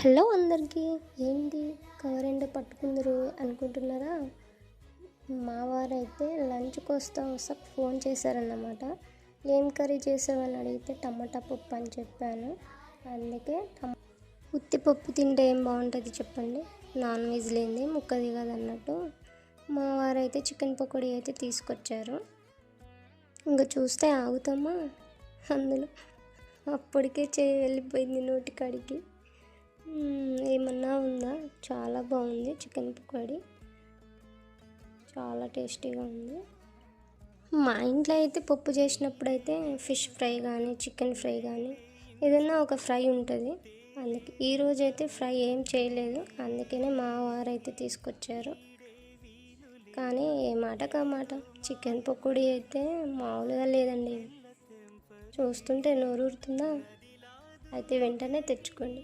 Hello అందరికీ. ఏంటి cover ఏంటో పట్టుకుందరు అనుకుంటున్నారా? మా వారైతే లంచ్కి వస్తా ఫోన్ చేశారన్నమాట. ఏం కర్రీ చేసావని అడిగితే టమాటా పప్పు అని చెప్పాను. అందుకే ఉత్తిపప్పు తింటే ఏం బాగుంటుంది చెప్పండి, నాన్ వెజ్ లేనిది ముక్కది కాదన్నట్టు మా వారైతే చికెన్ పకోడీ అయితే తీసుకొచ్చారు. ఇంకా చూస్తే ఆగుతామా, అందులో అప్పటికే వెళ్ళిపోయింది నోటికాడికి. ఏమన్నా ఉందా? చాలా బాగుంది చికెన్ పకోడీ, చాలా టేస్టీగా ఉంది. మా ఇంట్లో అయితే పప్పు చేసినప్పుడు అయితే ఫిష్ ఫ్రై కానీ చికెన్ ఫ్రై కానీ ఏదన్నా ఒక ఫ్రై ఉంటుంది. అందుకే ఈరోజు అయితే ఫ్రై ఏం చేయలేదు, అందుకనే మా వారైతే తీసుకొచ్చారు. కానీ ఏ మాట కా మాట చికెన్ పకోడీ అయితే మామూలుగా లేదండి. చూస్తుంటే నోరూరుతుందా? అయితే వెంటనే తెచ్చుకోండి.